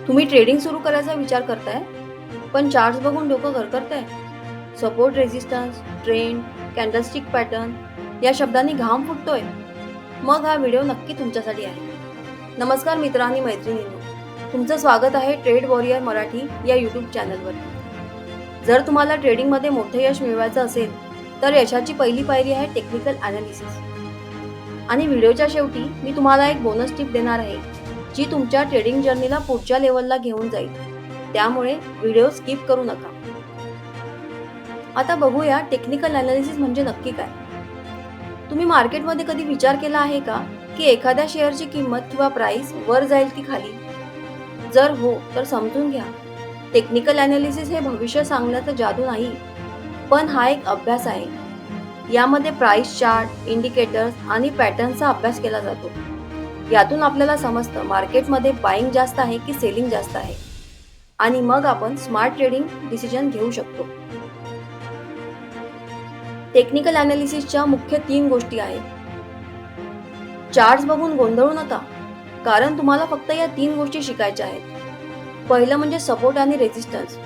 तुम्ही ट्रेडिंग सुरू करायचा विचार करताय, पण चार्ट्स बघून डोकं करताय. Support, resistance, trend, candlestick pattern या शब्दांनी घाम फुटतोय. मग हा व्हिडिओ नक्की तुमच्यासाठी आहे. नमस्कार मित्र आणि मैत्रिणींनो, तुमचं स्वागत आहे ट्रेड वॉरियर मराठी या यूट्यूब चॅनलवर. जर तुम्हाला ट्रेडिंगमध्ये मोठे यश मिळवायचं असेल तर यशाची पहिली पायरी आहे टेक्निकल ॲनालिसिस. आणि व्हिडिओच्या शेवटी मी तुम्हाला एक बोनस टिप देणार आहे, जी तुमच्या ट्रेडिंग जर्नीला पुढच्या लेवलला घेऊन जाईल. त्यामुळे व्हिडिओ स्किप करू नका. आता बघूया टेक्निकल ॲनालिसिस म्हणजे नक्की काय. तुम्ही मार्केटमध्ये कधी विचार केला आहे का की एखाद्या शेअरची किंमत किंवा प्राइस वर जाईल की खाली? जर हो तर समजून घ्या, टेक्निकल ॲनालिसिस हे भविष्य सांगण्याचं जादू नाही, पण हा एक अभ्यास आहे. यामध्ये प्राइस चार्ट, इंडिकेटर्स आणि पॅटर्नचा अभ्यास केला जातो. यातून आपल्याला समजतं मार्केटमध्ये बाईंग जास्त आहे की सेलिंग जास्त आहे, आणि मग आपण स्मार्ट ट्रेडिंग डिसिजन घेऊ शकतो. टेक्निकल ॲनालिसिसच्या मुख्य 3 गोष्टी आहेत. चार्ट्स बघून गोंधळू नका, कारण तुम्हाला फक्त या 3 गोष्टी शिकायच्या आहेत. पहिलं म्हणजे सपोर्ट आणि रेझिस्टन्स,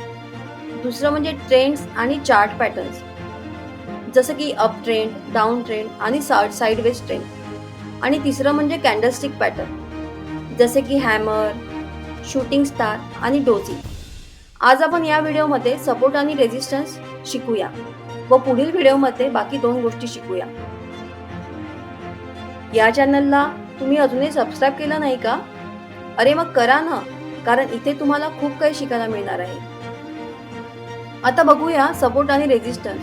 दुसरं म्हणजे ट्रेंड्स आणि चार्ट पॅटर्न्स, जसं की अप ट्रेंड, डाऊन ट्रेंड आणि साइडवेज ट्रेंड, आणि तिसरं म्हणजे कॅन्डलस्टिक पॅटर्न, जसे की हॅमर, शूटिंग स्टार आणि डोजी. आज आपण या व्हिडिओमध्ये सपोर्ट आणि रेझिस्टन्स शिकूया व पुढील व्हिडिओमध्ये बाकी 2 गोष्टी शिकूया. या चॅनलला तुम्ही अजूनही सबस्क्राईब केलं नाही का? अरे मग करा ना, कारण इथे तुम्हाला खूप काही शिकायला मिळणार आहे. आता बघूया सपोर्ट आणि रेझिस्टन्स.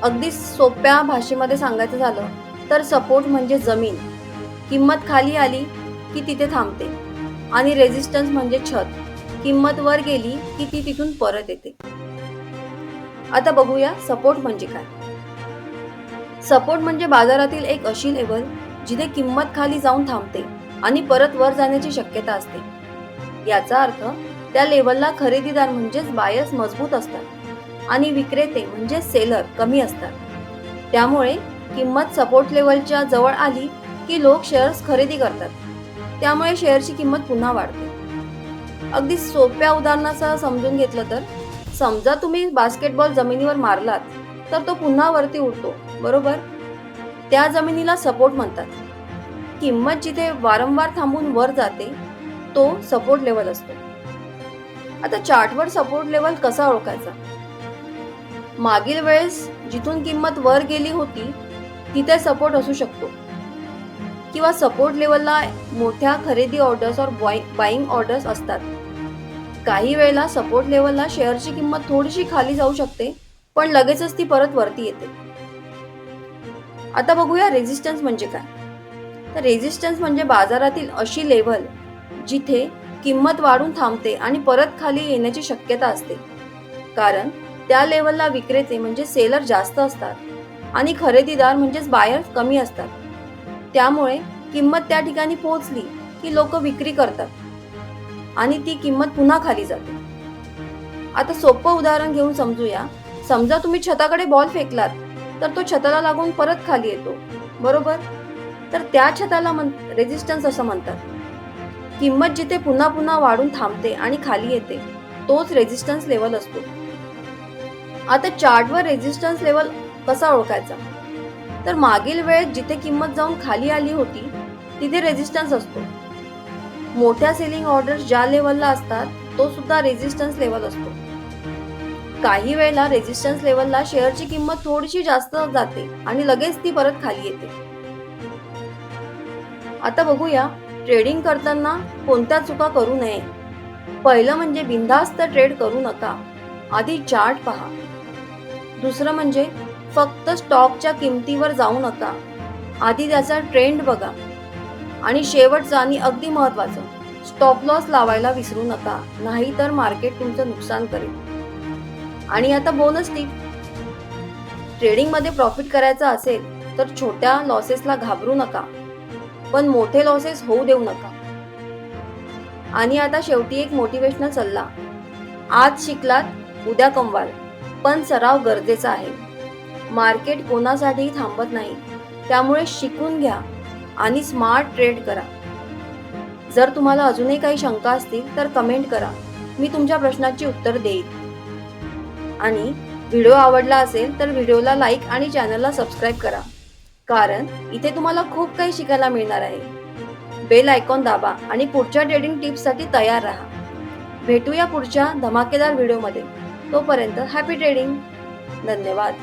अगदी सोप्या भाषेमध्ये सांगायचं झालं तर सपोर्ट म्हणजे जमीन, किंमत खाली आली की तिथे थांबते, आणि रेझिस्टन्स म्हणजे छत, किंमत वर गेली की ती तिथून परत येते. आता बघूया सपोर्ट म्हणजे काय. सपोर्ट म्हणजे बाजारातील एक अशी लेवल जिथे किंमत खाली जाऊन थांबते आणि परत वर जाण्याची शक्यता असते. याचा अर्थ त्या लेवलला खरेदीदार म्हणजेच बायर्स मजबूत असतात आणि विक्रेते म्हणजे सेलर कमी असतात. त्यामुळे किंमत सपोर्ट लेवलच्या जवळ आली की लोक शेअर्स खरेदी करतात. त्यामुळे शेअरची किंमत पुन्हा वाढते. अगदी सोप्या उदाहरणासह समजून घेतलं तर, समजा तुम्ही बास्केटबॉल जमिनीवर मारलात तर तो पुन्हा वरती उडतो, बरोबर? त्या जमिनीला सपोर्ट म्हणतात. किंमत जिथे वारंवार थांबून वर जाते तो सपोर्ट लेवल असतो. आता चार्टवर सपोर्ट लेवल कसा ओळखायचा? मागील वेळेस जिथून किंमत वर गेली होती तिथे सपोर्ट असू शकतो, किंवा सपोर्ट लेवलला मोठ्या खरेदी ऑर्डर्स और बाईंग ऑर्डर्स असतात. काही वेळेला सपोर्ट लेवलला शेअरची किंमत थोडीशी खाली जाऊ शकते, पण लगेचच ती परत वरती येते. आता बघूया रेझिस्टन्स म्हणजे काय. तर रेझिस्टन्स म्हणजे बाजारातील अशी लेवल जिथे किंमत वाढून थांबते आणि परत खाली येण्याची शक्यता असते, कारण त्या लेवलला विक्रेते म्हणजे सेलर जास्त असतात आणि खरेदीदार म्हणजेच बायर कमी असतात. त्यामुळे किंमत त्या ठिकाणी पोहोचली की लोक विक्री करतात आणि ती किंमत पुन्हा खाली जाते. आता सोपं उदाहरण घेऊन समजूया. समजा तुम्ही छताकडे बॉल फेकलात तर तो छताला लागून परत खाली येतो, बरोबर? तर त्या छताला रेझिस्टन्स असं म्हणतात. किंमत जिथे पुन्हा पुन्हा वाढून थांबते आणि खाली येते तोच रेझिस्टन्स लेवल असतो. आता चार्टवर रेझिस्टन्स लेवल कसा ओळखायचा? तर मागील वेळेत जिथे किंमत जाऊन खाली आली होती तिथे रेझिस्टन्स असतो. मोठ्या सेलिंग ऑर्डर्स ज्या लेवलला असतात तो सुद्धा रेझिस्टन्स लेवल असतो. काही वेळेला रेझिस्टन्स लेवलला शेअरची किंमत थोडीशी जास्त जाते आणि लगेच ती परत खाली येते. आता बघूया ट्रेडिंग करताना कोणत्या चुका करू नये. पहिलं म्हणजे बिनधास्त ट्रेड करू नका. आधी चार्ट पहा. दुसरं म्हणजे फक्त स्टॉकच्या किमतीवर जाऊ नका. आधी त्याचा ट्रेंड बघा. आणि शेवटचं आणि अगदी महत्त्वाचं, स्टॉप लॉस लावायला विसरू नका, नाहीतर मार्केट तुमचं नुकसान करेल. आणि आता बोनस टिप. ट्रेडिंगमध्ये प्रॉफिट करायचा असेल तर छोट्या लॉसेसला घाबरू नका, पण मोठे लॉसेस होऊ देऊ नका. आणि आता शेवटी एक मोटिवेशनल सल्ला. आज शिकलात उद्या कमवाल, पण सराव गरजेचा आहे. मार्केट कोणासाठीही थांबत नाही, त्यामुळे शिकून घ्या आणि स्मार्ट ट्रेड करा. जर तुम्हाला अजूनही काही शंका असतील तर कमेंट करा, मी तुमच्या प्रश्नाची उत्तर देईन. आणि व्हिडिओ आवडला असेल तर व्हिडिओला लाईक आणि चॅनलला सबस्क्राईब करा, कारण इथे तुम्हाला खूप काही शिकायला मिळणार आहे. बेल आयकॉन दाबा आणि पुढच्या ट्रेडिंग टिप्ससाठी तयार राहा. भेटूया पुढच्या धमाकेदार व्हिडिओमध्ये. तोपर्यंत हॅपी ट्रेडिंग. धन्यवाद.